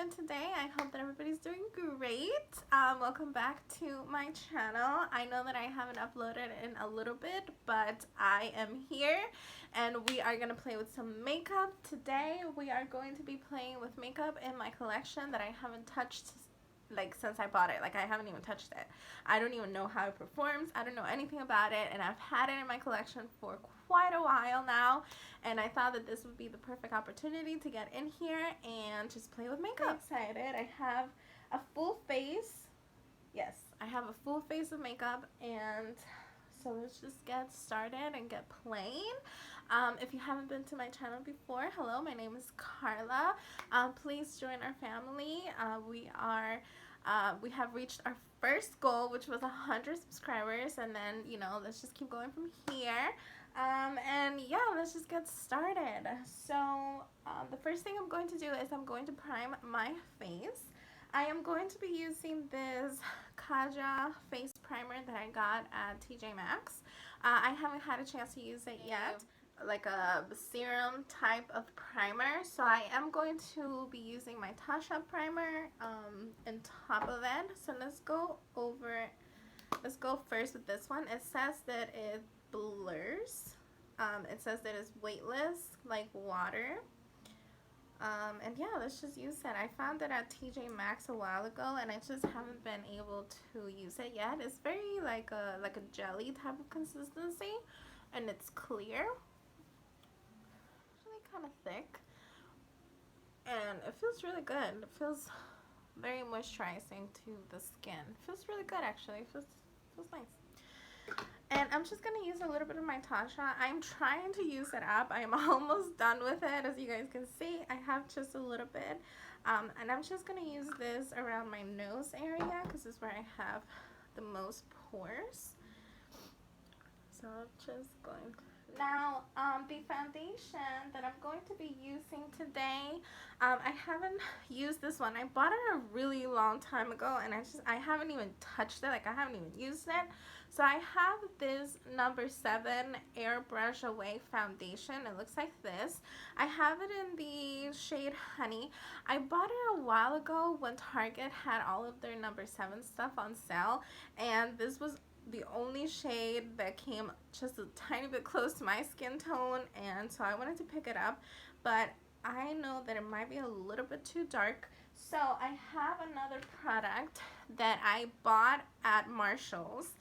doing today? I hope that everybody's doing great. Welcome back to my channel. I know that I haven't uploaded in a little bit, but I am here and we are going to play with some makeup. Today we are going to be playing with makeup in my collection that I haven't touched like since I bought it. Like I haven't even touched it. I don't even know how it performs. I don't know anything about it, and I've had it in my collection for quite a while now, and I thought that this would be the perfect opportunity to get in here and just play with makeup. I'm excited. I have a full face. Yes, I have a full face of makeup, and so let's just get started and get playing. If you haven't been to my channel before, hello, my name is Carla. Please join our family. We have reached our first goal, which was 100 subscribers, and then, you know, let's just keep going from here. And yeah, let's just get started. So the first thing I'm going to do is I'm going to prime my face. I am going to be using this Kaja face primer that I got at TJ Maxx. I haven't had a chance to use it yet, like a serum type of primer, so I am going to be using my Tatcha primer on top of it. So let's go first with this one. It says that it blurs. It says that it's weightless like water. And yeah, let's just use it. I found it at TJ Maxx a while ago, and I just haven't been able to use it yet. It's very like a jelly type of consistency, and it's clear. Really kind of thick, and it feels really good. It feels very moisturizing to the skin. It feels really good, actually. It feels nice. And I'm just going to use a little bit of my Tatcha. I'm trying to use it up. I'm almost done with it. As you guys can see, I have just a little bit. And I'm just going to use this around my nose area because this is where I have the most pores. So I'm just going to... Now, the foundation that I'm going to be using today, I haven't used this one. I bought it a really long time ago, and I haven't even touched it. Like, I haven't even used it. So I have this number 7 Airbrush Away foundation. It looks like this. I have it in the shade Honey. I bought it a while ago when Target had all of their number 7 stuff on sale, and this was the only shade that came just a tiny bit close to my skin tone, and so I wanted to pick it up, but I know that it might be a little bit too dark. So I have another product that I bought at Marshall's,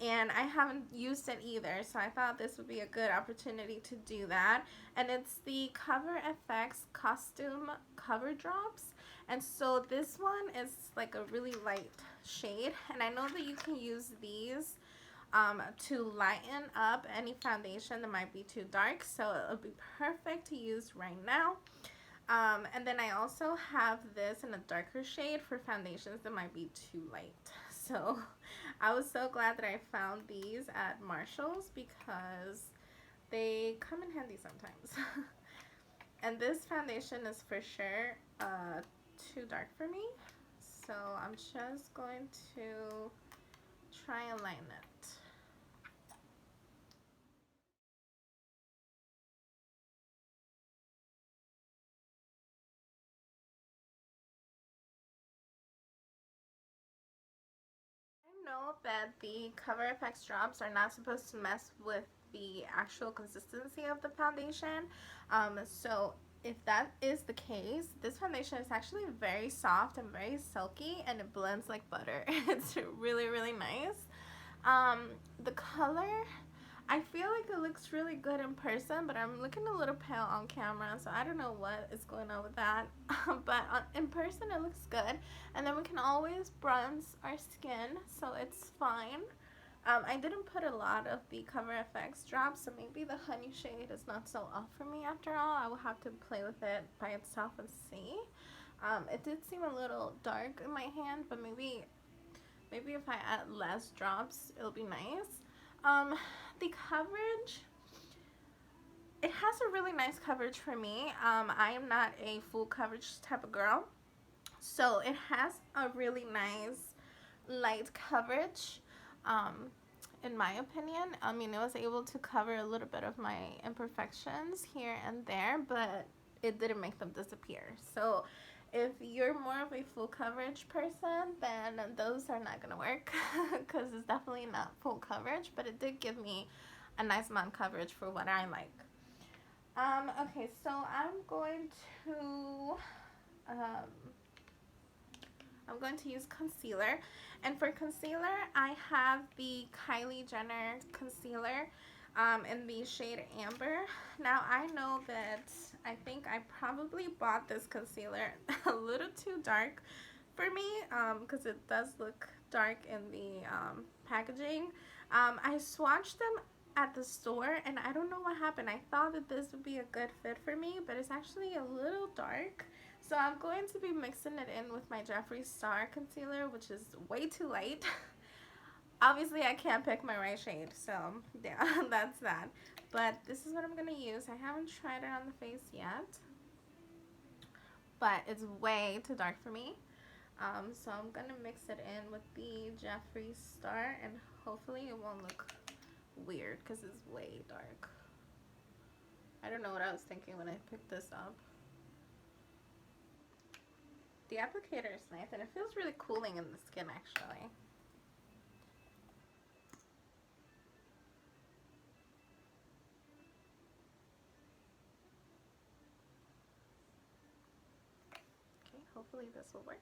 and I haven't used it either, so I thought this would be a good opportunity to do that. And it's the Cover FX Costume Cover Drops, and so this one is like a really light shade, and I know that you can use these to lighten up any foundation that might be too dark, so it'll be perfect to use right now. And then I also have this in a darker shade for foundations that might be too light. So I was so glad that I found these at Marshall's because they come in handy sometimes. And this foundation is for sure too dark for me, so I'm just going to try and line it. I know that the Cover FX drops are not supposed to mess with the actual consistency of the foundation, so if that is the case, this foundation is actually very soft and very silky, and it blends like butter. It's really nice. The color, I feel like it looks really good in person, but I'm looking a little pale on camera, so I don't know what is going on with that. But in person it looks good, and then we can always bronze our skin, so it's fine. I didn't put a lot of the Cover FX drops, so maybe the honey shade is not so off for me after all. I will have to play with it by itself and see. It did seem a little dark in my hand, but maybe if I add less drops, it'll be nice. The coverage, it has a really nice coverage for me. I am not a full coverage type of girl, so it has a really nice light coverage. In my opinion, I mean, it was able to cover a little bit of my imperfections here and there, but it didn't make them disappear. So if you're more of a full coverage person, then those are not gonna work because it's definitely not full coverage, but it did give me a nice amount of coverage for what I like. Okay, so um, I'm going to use concealer, and for concealer, I have the Kylie Jenner concealer in the shade Amber. Now, I know that I think I probably bought this concealer a little too dark for me because it does look dark in the packaging. I swatched them at the store, and I don't know what happened. I thought that this would be a good fit for me, but it's actually a little dark. So I'm going to be mixing it in with my Jeffree Star concealer, which is way too light. Obviously, I can't pick my right shade, so yeah, that's that. But this is what I'm going to use. I haven't tried it on the face yet, but it's way too dark for me. So I'm going to mix it in with the Jeffree Star, and hopefully it won't look weird because it's way dark. I don't know what I was thinking when I picked this up. The applicator is nice, and it feels really cooling in the skin, actually. Okay, hopefully this will work.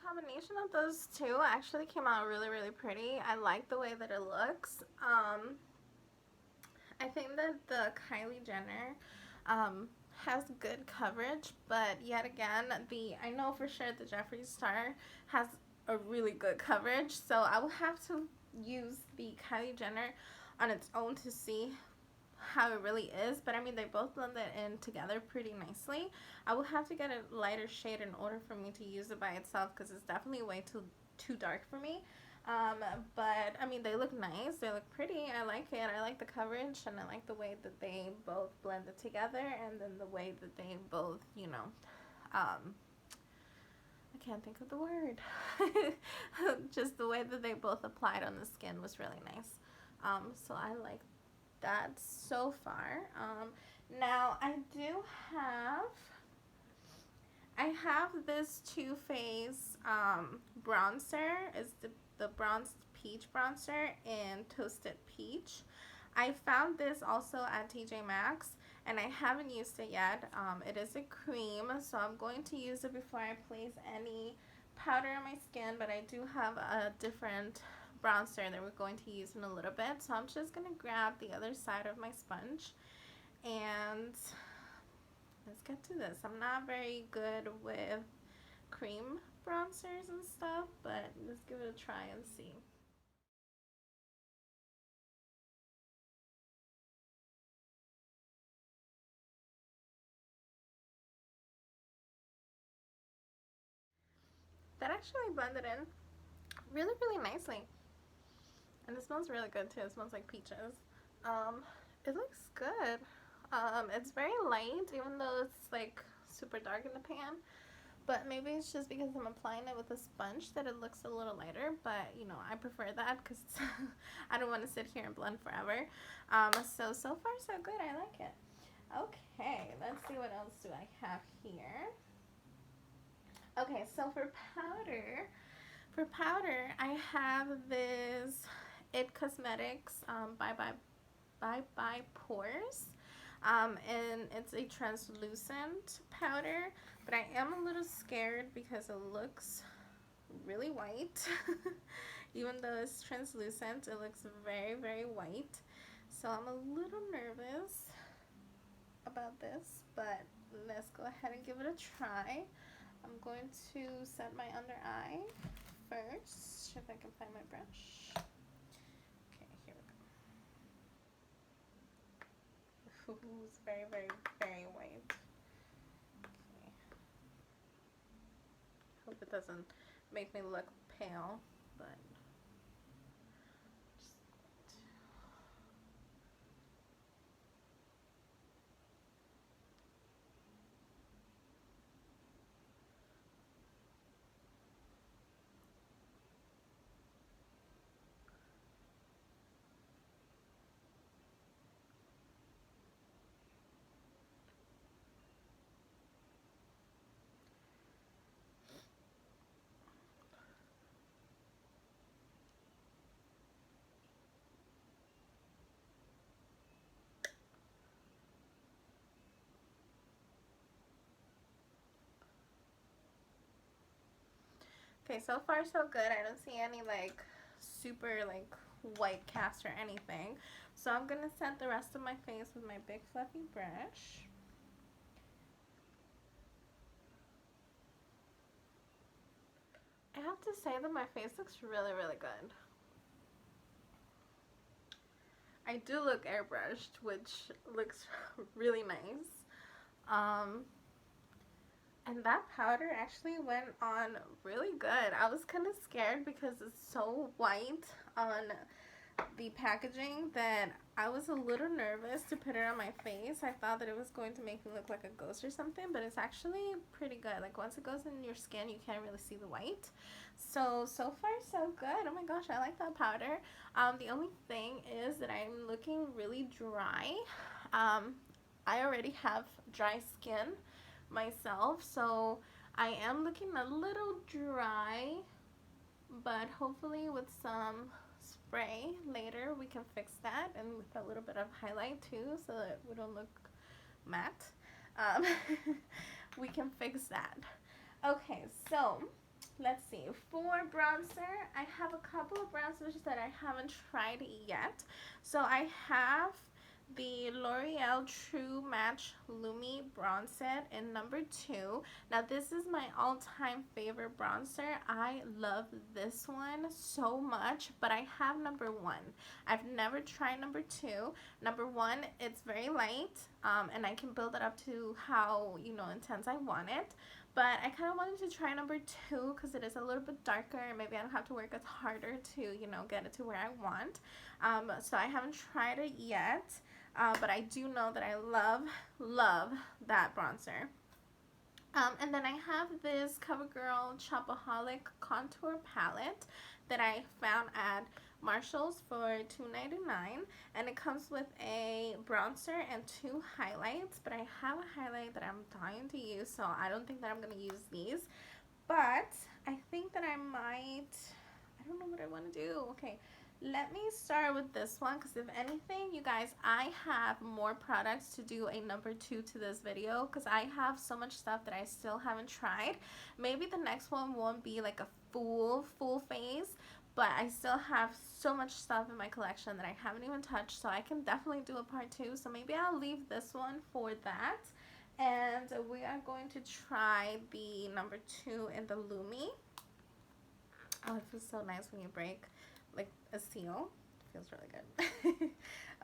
Combination of those two actually came out really, really pretty. I like the way that it looks. I think that the Kylie Jenner has good coverage, but yet again, I know for sure the Jeffree Star has a really good coverage, so I will have to use the Kylie Jenner on its own to see how it really is. But I mean, they both blend it in together pretty nicely. I will have to get a lighter shade in order for me to use it by itself because it's definitely way too dark for me. But I mean, they look nice, they look pretty, I like it, I like the coverage, and I like the way that they both blend it together, and then the way that they both, you know, I can't think of the word. Just the way that they both applied on the skin was really nice. So I like that so far. Now I have this Too Faced bronzer. It's the bronzed peach bronzer in Toasted Peach. I found this also at TJ Maxx, and I haven't used it yet. It is a cream, so I'm going to use it before I place any powder on my skin, but I do have a different bronzer that we're going to use in a little bit. So I'm just going to grab the other side of my sponge and let's get to this. I'm not very good with cream bronzers and stuff, but let's give it a try and see. That actually blended in really, really nicely. And it smells really good too. It smells like peaches. It looks good. It's very light, even though it's like super dark in the pan. But maybe it's just because I'm applying it with a sponge that it looks a little lighter. But, you know, I prefer that because I don't want to sit here and blend forever. So far so good. I like it. Okay, let's see what else do I have here. Okay, so for powder, I have this It Cosmetics Bye Bye Pores. And it's a translucent powder, but I am a little scared because it looks really white. Even though it's translucent, it looks very, very white. So I'm a little nervous about this, but let's go ahead and give it a try. I'm going to set my under eye first, if I can find my brush. Okay, here we go. Ooh, it's very, very, very white. Okay. Hope it doesn't make me look pale, but Okay, so far so good. I don't see any like super like white cast or anything. So I'm gonna set the rest of my face with my big fluffy brush. I have to say that my face looks really, really good. I do look airbrushed, which looks really nice. Um, and that powder actually went on really good. I was kind of scared because it's so white on the packaging that I was a little nervous to put it on my face. I thought that it was going to make me look like a ghost or something, but it's actually pretty good. Like once it goes in your skin, you can't really see the white. So far so good. Oh my gosh, I like that powder. The only thing is that I'm looking really dry. I already have dry skin myself, so I am looking a little dry, but hopefully with some spray later we can fix that, and with a little bit of highlight too so that we don't look matte. um, we can fix that. Okay, so let's see. For bronzer, I have a couple of bronzers that I haven't tried yet. So I have the L'Oreal True Match Lumi Bronze Set in number 2. Now this is my all-time favorite bronzer. I love this one so much, but I have number 1. I've never tried number 2. Number 1, it's very light, and I can build it up to how, you know, intense I want it. But I kind of wanted to try number 2 because it is a little bit darker, and maybe I don't have to work as harder to, you know, get it to where I want. So I haven't tried it yet, but I do know that I love that bronzer. And then I have this CoverGirl Chopaholic Contour Palette that I found at Marshall's for $2.99, and it comes with a bronzer and 2 highlights, but I have a highlight that I'm dying to use, so I don't think that I'm going to use these, but I think that I don't know what I want to do. Okay, let me start with this one, because if anything, you guys, I have more products to do a number 2 to this video, because I have so much stuff that I still haven't tried. Maybe the next one won't be like a full face, but I still have so much stuff in my collection that I haven't even touched, so I can definitely do a part 2. So maybe I'll leave this one for that, and we are going to try the number 2 in the Lumi. Oh, it feels so nice when you break like a seal. It feels really good.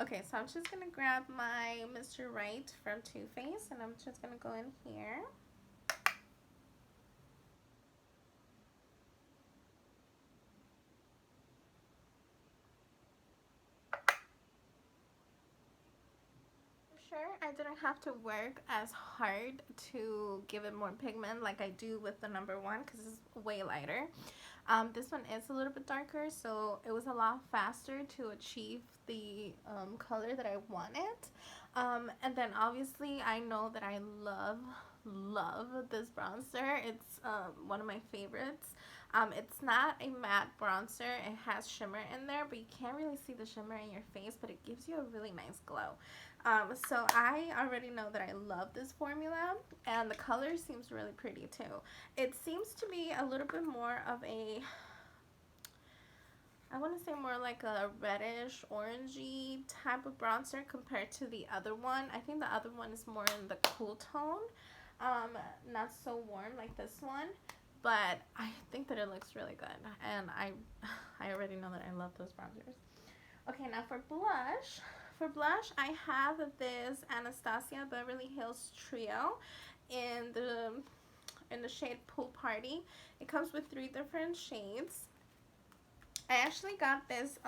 Okay, so I'm just gonna grab my Mr. Right from Too Faced, and I'm just gonna go in here. Sure, I didn't have to work as hard to give it more pigment like I do with the number 1, because it's way lighter. This one is a little bit darker, so it was a lot faster to achieve the color that I wanted. And then obviously I know that I love this bronzer. It's one of my favorites. It's not a matte bronzer. It has shimmer in there, but you can't really see the shimmer in your face, but it gives you a really nice glow. So I already know that I love this formula, and the color seems really pretty too. It seems to be a little bit more of a, I want to say more like a reddish orangey type of bronzer compared to the other one. I think the other one is more in the cool tone, not so warm like this one, but I think that it looks really good, and I already know that I love those bronzers. Okay, now for blush. For blush, I have this Anastasia Beverly Hills Trio in the shade Pool Party. It comes with 3 different shades. I actually got this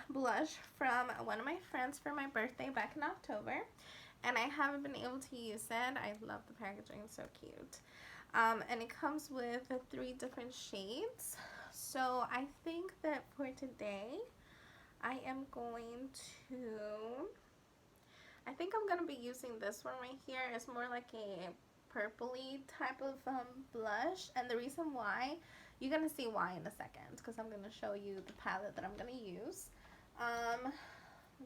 blush from one of my friends for my birthday back in October, and I haven't been able to use it. I love the packaging, it's so cute. And it comes with 3 different shades. So I think that for today, I am going to, I think I'm going to be using this one right here. It's more like a purpley type of blush, and the reason why, you're going to see why in a second, because I'm going to show you the palette that I'm going to use. Let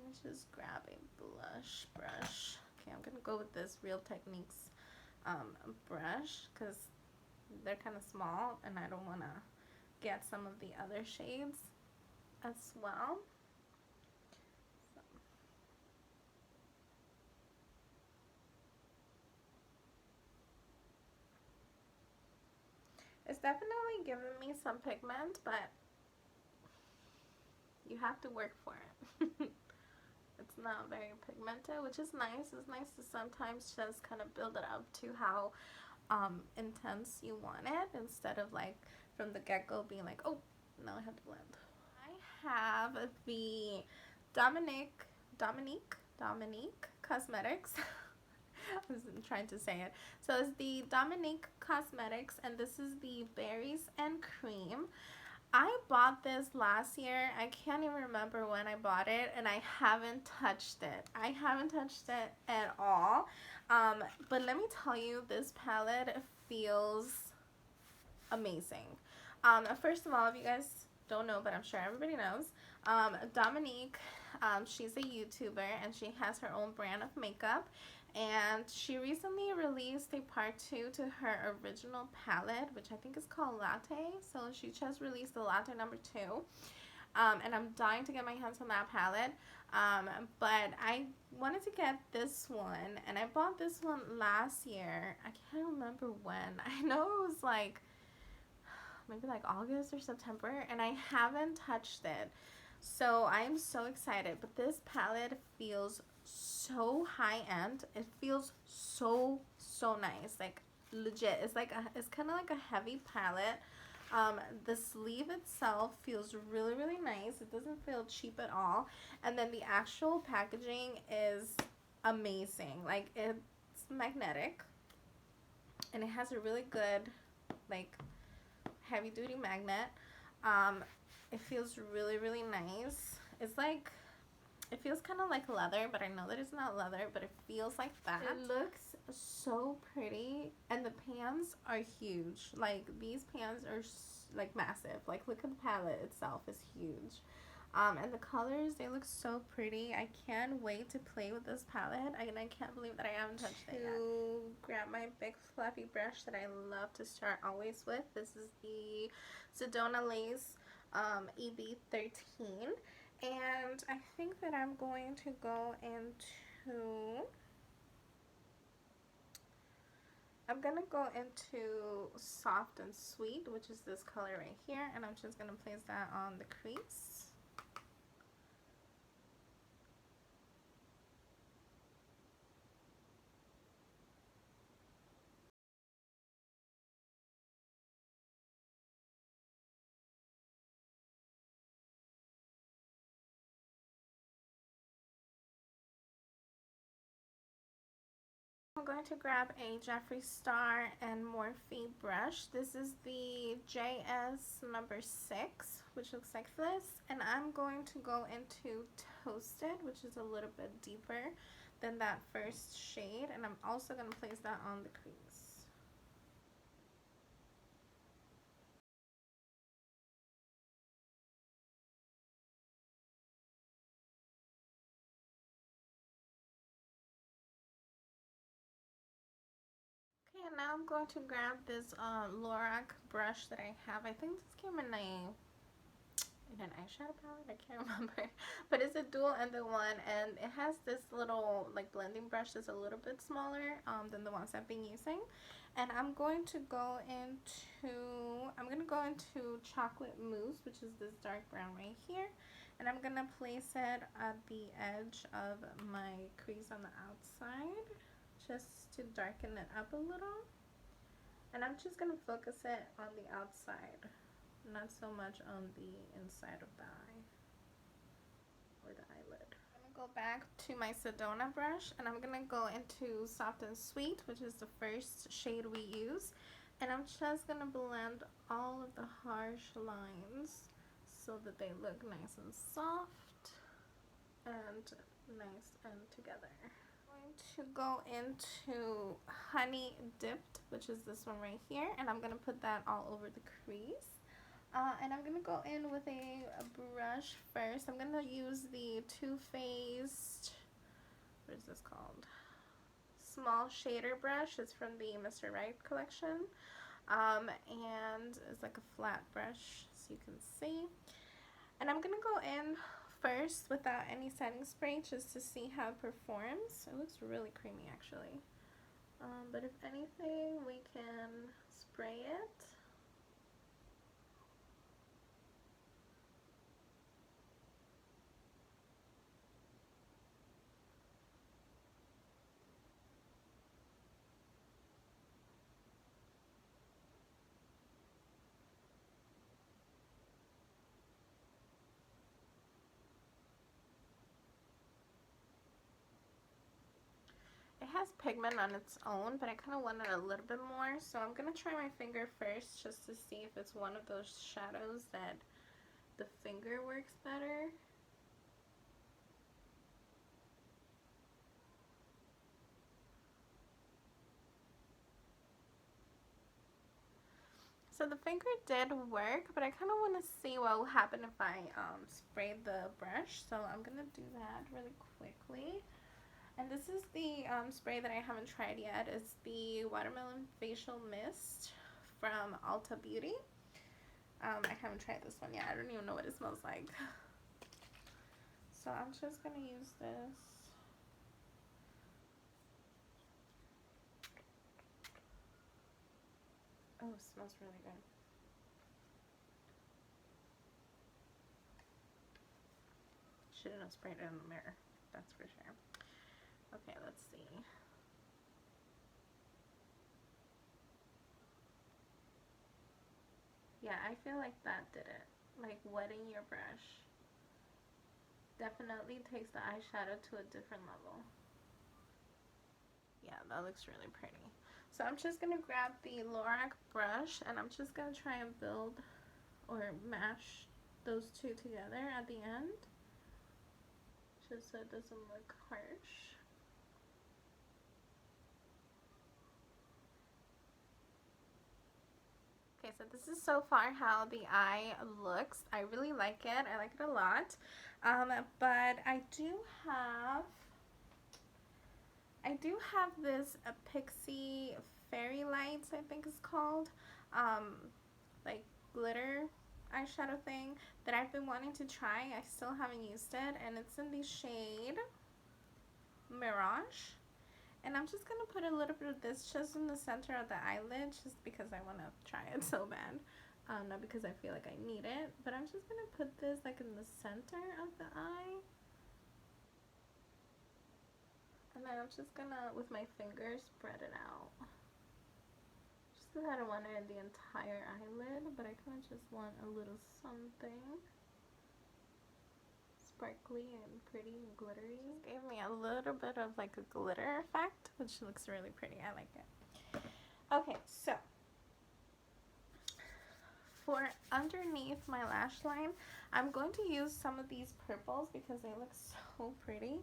me just grab a blush brush. Okay, I'm going to go with this Real Techniques brush, because they're kind of small, and I don't want to get some of the other shades as well. It's definitely giving me some pigment, but you have to work for it. It's not very pigmented, which is nice. It's nice to sometimes just kind of build it up to how intense you want it, instead of like from the get-go being like, oh, now I have to blend. I have the Dominique Cosmetics. I was trying to say it. So it's the Dominique Cosmetics, and this is the Berries and Cream. I bought this last year. I can't even remember when I bought it, and I haven't touched it. I haven't touched it at all. But let me tell you, this palette feels amazing. First of all, if you guys don't know, but I'm sure everybody knows, Dominique, she's a YouTuber, and she has her own brand of makeup. And she recently released a part 2 to her original palette, which I think is called Latte. So she just released the Latte number 2. And I'm dying to get my hands on that palette. But I wanted to get this one, and I bought this one last year. I can't remember when. I know it was like maybe like August or September, and I haven't touched it. So I am so excited. But this palette feels so high-end. It feels so nice, like legit. It's like it's kind of like a heavy palette. The sleeve itself feels really nice. It doesn't feel cheap at all. And then the actual packaging is amazing. Like, it's magnetic, and it has a really good like heavy duty magnet. It feels really nice. It's like, it feels kind of like leather, but I know that it's not leather, but it feels like that. It looks so pretty, and the pans are huge. Like, these pans are like massive. Like, look at the palette itself is huge. And the colors, they look so pretty. I can't wait to play with this palette. I can't believe that I haven't touched it yet. To grab my big fluffy brush that I love to start always with. This is the Sedona Lace EB13. And I think that I'm going to go into Soft and Sweet, which is this color right here, and I'm just going to place that on the crease. I'm going to grab a Jeffree Star and Morphe brush. This is the JS number 6, which looks like this. And I'm going to go into Toasted, which is a little bit deeper than that first shade. And I'm also going to place that on the crease. Okay, and now I'm going to grab this Loreal brush that I have. I think this came in an eyeshadow palette, I can't remember, but it's a dual-ended one, and it has this little like blending brush that's a little bit smaller than the ones I've been using. And I'm going to go into Chocolate Mousse, which is this dark brown right here, and I'm gonna place it at the edge of my crease on the outside, just to darken it up a little. And I'm just gonna focus it on the outside, not so much on the inside of the eye or the eyelid. I'm gonna go back to my Sedona brush, and I'm gonna go into Soft and Sweet, which is the first shade we use, and I'm just gonna blend all of the harsh lines so that they look nice and soft and nice and together. I'm going to go into Honey Dipped, which is this one right here, and I'm gonna put that all over the crease. And I'm going to go in with a brush first. I'm going to use the Too Faced, what is this called? Small Shader brush. It's from the Mr. Right collection. And it's like a flat brush, so you can see. And I'm gonna go in first without any setting spray just to see how it performs. It looks really creamy actually. But if anything, we can spray it. It has pigment on its own, but I kind of wanted a little bit more, so I'm going to try my finger first just to see if it's one of those shadows that the finger works better. So the finger did work, but I kind of want to see what will happen if I sprayed the brush, so I'm going to do that really quickly. And this is the spray that I haven't tried yet. It's the Watermelon Facial Mist from Ulta Beauty. I haven't tried this one yet. I don't even know what it smells like. So I'm just going to use this. Oh, it smells really good. Shouldn't have sprayed it in the mirror, that's for sure. Okay, let's see. Yeah, I feel like that did it. Like wetting your brush definitely takes the eyeshadow to a different level. Yeah, that looks really pretty. So I'm just going to grab the Loreal brush and I'm just going to try and build or mash those two together at the end, just so it doesn't look harsh. Okay, so this is so far how the eye looks. I really like it. I like it a lot. But I do have this Pixi Fairy Lights, I think it's called, like glitter eyeshadow thing that I've been wanting to try. I still haven't used it, and it's in the shade Mirage. And I'm just gonna put a little bit of this just in the center of the eyelid, just because I want to try it so bad. Not because I feel like I need it, but I'm just gonna put this like in the center of the eye. And then I'm just gonna, with my fingers, spread it out. Just because I don't want it in the entire eyelid, but I kind of just want a little something sparkly and pretty and glittery. Just gave me a little bit of like a glitter effect, which looks really pretty. I like it. Okay, so for underneath my lash line, I'm going to use some of these purples because they look so pretty.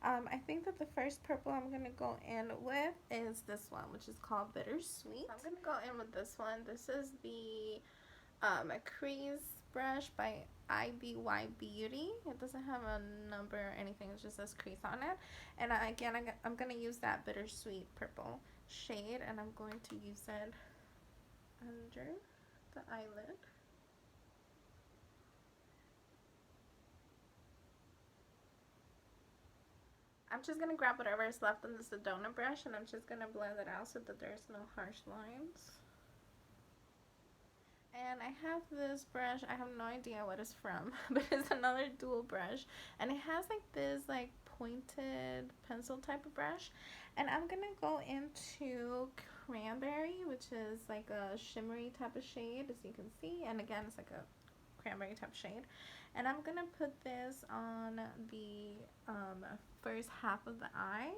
I think that the first purple I'm going to go in with is this one, which is called Bittersweet. I'm going to go in with this one. This is the Crease brush by IBY Beauty. It doesn't have a number or anything. It just says Crease on it. And again, I'm going to use that Bittersweet purple shade, and I'm going to use it under the eyelid. I'm just going to grab whatever is left on this Sedona brush, and I'm just going to blend it out so that there's no harsh lines. And I have this brush, I have no idea what it's from, but it's another dual brush, and it has like this like pointed pencil type of brush, and I'm gonna go into Cranberry, which is like a shimmery type of shade, as you can see, and again it's like a cranberry type shade, and I'm gonna put this on the first half of the eye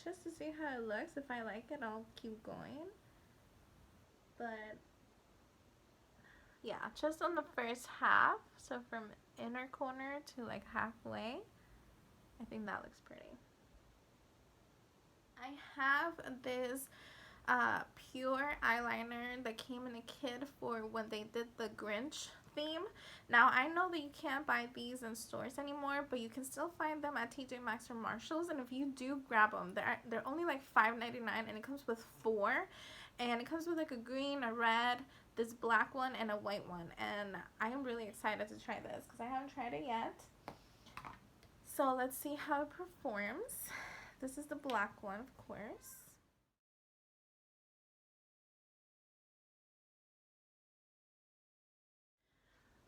just to see how it looks. If I like it, I'll keep going, but yeah, just on the first half, so from inner corner to like halfway. I think that looks pretty. I have this pure eyeliner that came in a kit for when they did the Grinch theme. Now I know that you can't buy these in stores anymore, but you can still find them at TJ Maxx or Marshalls, and if you do grab them, they're only like $5.99, and it comes with 4. And it comes with like a green, a red, this black one, and a white one. And I am really excited to try this because I haven't tried it yet. So let's see how it performs. This is the black one, of course.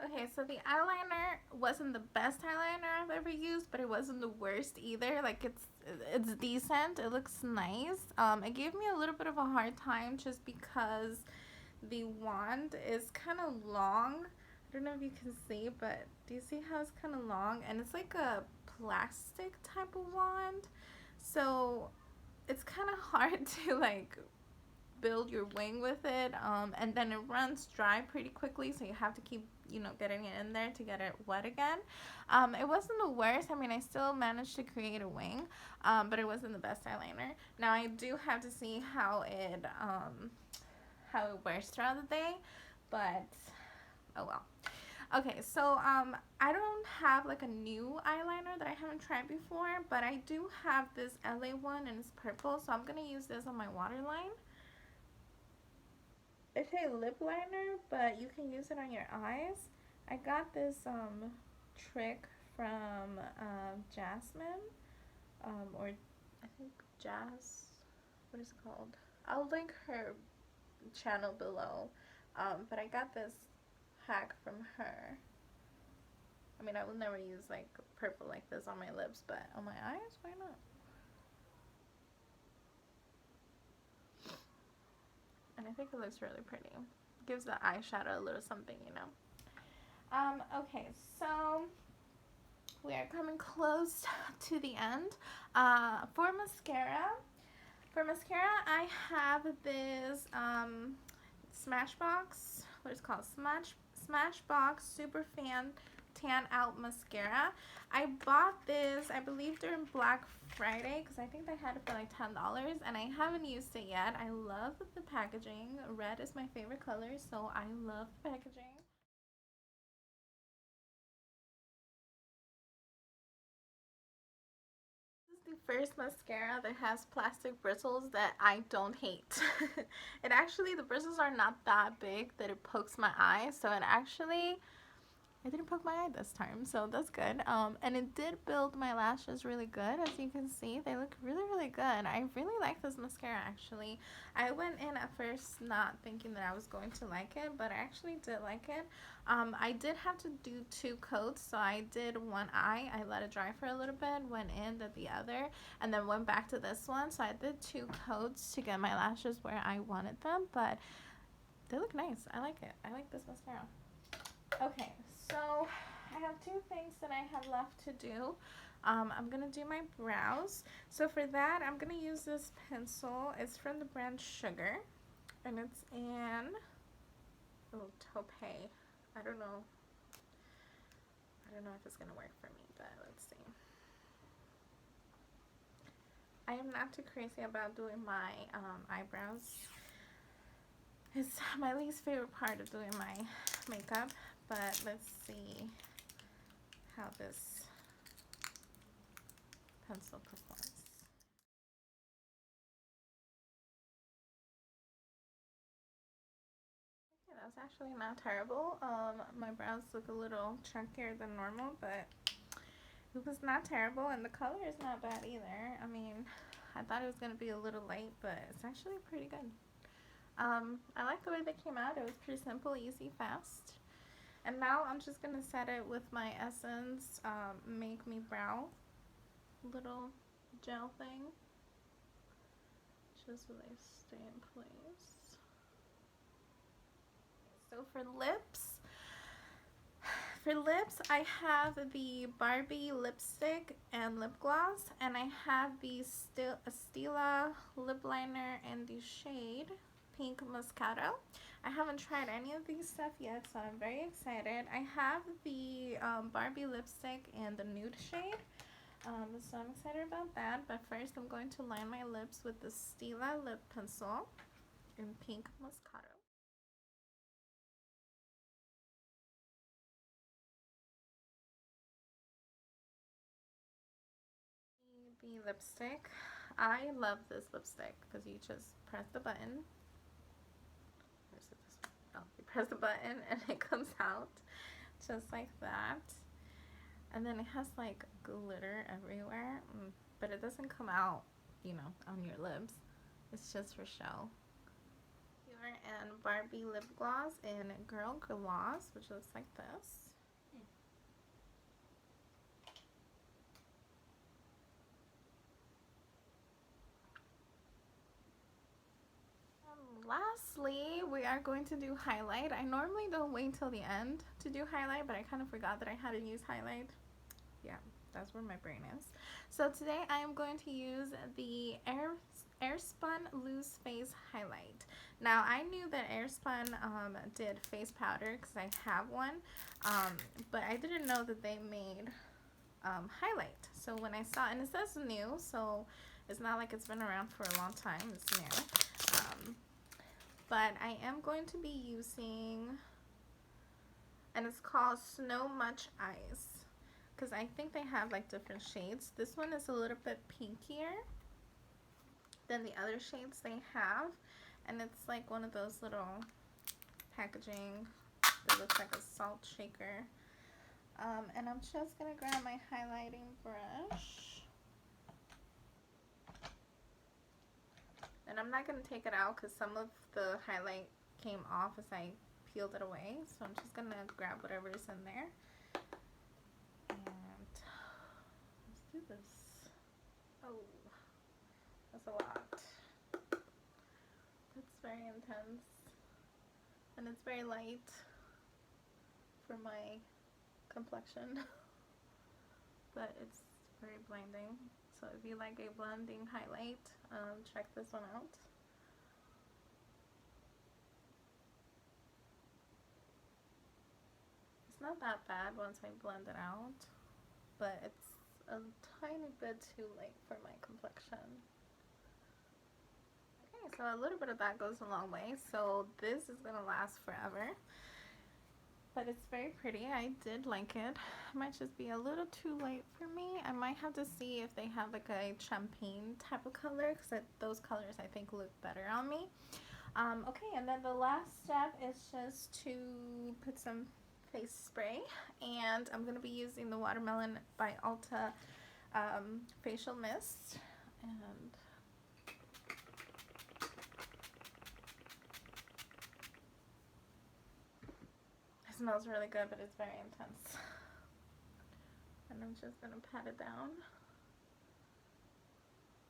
Okay, so the eyeliner wasn't the best eyeliner I've ever used, but it wasn't the worst either. Like it's decent. It looks nice. It gave me a little bit of a hard time just because the wand is kind of long. I don't know if you can see, but do you see how it's kind of long? And it's like a plastic type of wand, so it's kind of hard to like build your wing with it, and then it runs dry pretty quickly, so you have to keep, you know, getting it in there to get it wet again. It wasn't the worst. I mean, I still managed to create a wing, but it wasn't the best eyeliner. Now I do have to see how it wears throughout the day, but oh well. Okay, so I don't have like a new eyeliner that I haven't tried before, but I do have this LA one and it's purple, so I'm gonna use this on my waterline. It's a lip liner, but you can use it on your eyes. I got this trick from Jasmine, or I think Jazz. What is it called? I'll link her channel below. But I got this hack from her. I mean, I will never use like purple like this on my lips, but on my eyes, why not? And I think it looks really pretty. Gives the eyeshadow a little something, you know. Okay, so we are coming close to the end. For mascara, I have this Smashbox. What is it called? Smashbox Superfam Tan Out Mascara. I bought this, I believe, during Black Friday because I think they had it for like $10, and I haven't used it yet. I love the packaging. Red is my favorite color, so I love the packaging. This is the first mascara that has plastic bristles that I don't hate. It actually, the bristles are not that big that it pokes my eye, so it didn't poke my eye this time, so that's good. And it did build my lashes really good. As you can see, they look really, really good. I really like this mascara, actually. I went in at first not thinking that I was going to like it, but I actually did like it. I did have to do 2 coats, so I did one eye. I let it dry for a little bit, went in, did the other, and then went back to this one. So I did 2 coats to get my lashes where I wanted them, but they look nice. I like it. I like this mascara. Okay, so I have 2 things that I have left to do. I'm gonna do my brows. So for that, I'm gonna use this pencil. It's from the brand Sugar, and it's in taupe. I don't know. I don't know if it's gonna work for me, but let's see. I am not too crazy about doing my eyebrows. It's my least favorite part of doing my makeup, but let's see how this pencil performs. Okay, that's actually not terrible. My brows look a little chunkier than normal, but it was not terrible, and the color is not bad either. I mean, I thought it was going to be a little light, but it's actually pretty good. I like the way they came out. It was pretty simple, easy, fast. And now I'm just going to set it with my Essence Make Me Brow little gel thing. Just so they stay in place. So for lips, I have the Barbie lipstick and lip gloss, and I have the Stila lip liner in the shade Pink Moscato. I haven't tried any of these stuff yet, so I'm very excited. I have the Barbie lipstick in the nude shade, so I'm excited about that. But first, I'm going to line my lips with the Stila lip pencil in Pink Moscato. The lipstick. I love this lipstick because you just press the button press the button and it comes out just like that. And then it has like glitter everywhere, but it doesn't come out, you know, on your lips. It's just for show. Here and Barbie lip gloss in Girl Gloss, which looks like this. Lastly, we are going to do highlight. I normally don't wait till the end to do highlight, but I kind of forgot that I had to use highlight. Yeah, that's where my brain is. So today I am going to use the Airspun Loose Face Highlight. Now I knew that Airspun did face powder because I have one, but I didn't know that they made highlight. So when I saw, and it says new, so it's not like it's been around for a long time, it's new. But I am going to be using, and it's called Snow Much Eyes, because I think they have like different shades. This one is a little bit pinkier than the other shades they have, and it's like one of those little packaging that looks like a salt shaker. And I'm just gonna grab my highlighting brush. And I'm not going to take it out because some of the highlight came off as I peeled it away. So I'm just going to grab whatever is in there. And let's do this. Oh, that's a lot. It's very intense. And it's very light for my complexion. But it's very blinding. So if you like a blending highlight, check this one out. It's not that bad once I blend it out, but it's a tiny bit too light for my complexion. Okay, so a little bit of that goes a long way. So this is gonna last forever. But it's very pretty. I did like it. It might just be a little too light for me. I might have to see if they have like a champagne type of color, because those colors I think look better on me. Okay, and then the last step is just to put some face spray, and I'm going to be using the Watermelon by Ulta facial mist. And it smells really good, but it's very intense. And I'm just gonna pat it down.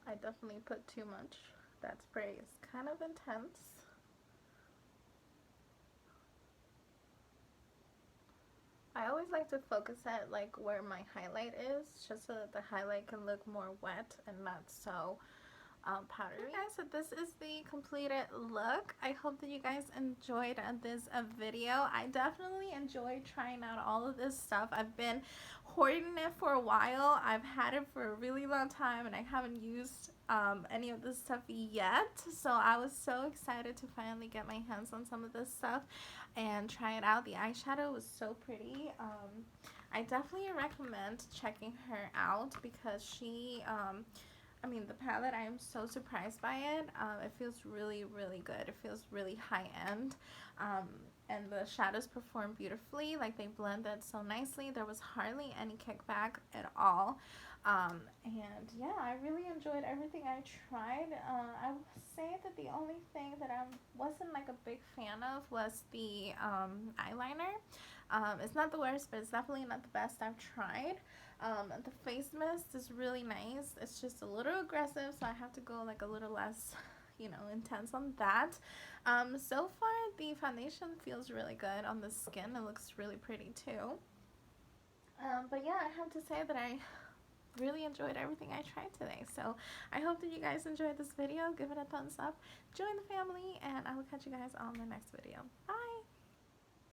I definitely put too much. That spray is kind of intense. I always like to focus at like where my highlight is, just so that the highlight can look more wet and not so powdery. Okay, guys, so this is the completed look. I hope that you guys enjoyed this video. I definitely enjoyed trying out all of this stuff. I've been hoarding it for a while. I've had it for a really long time and I haven't used any of this stuff yet, so I was so excited to finally get my hands on some of this stuff and try it out. The eyeshadow was so pretty. I definitely recommend checking her out because she I mean, the palette, I am so surprised by it. It feels really, really good. It feels really high-end. And the shadows perform beautifully. Like, they blended so nicely. There was hardly any kickback at all. And, yeah, I really enjoyed everything I tried. I would say that the only thing that I wasn't, like, a big fan of was the eyeliner. It's not the worst, but it's definitely not the best I've tried. The face mist is really nice. It's just a little aggressive, so I have to go like a little less, you know, intense on that. So far the foundation feels really good on the skin. It looks really pretty too. But yeah, I have to say that I really enjoyed everything I tried today. So I hope that you guys enjoyed this video. Give it a thumbs up, join the family, and I will catch you guys on the next video. Bye!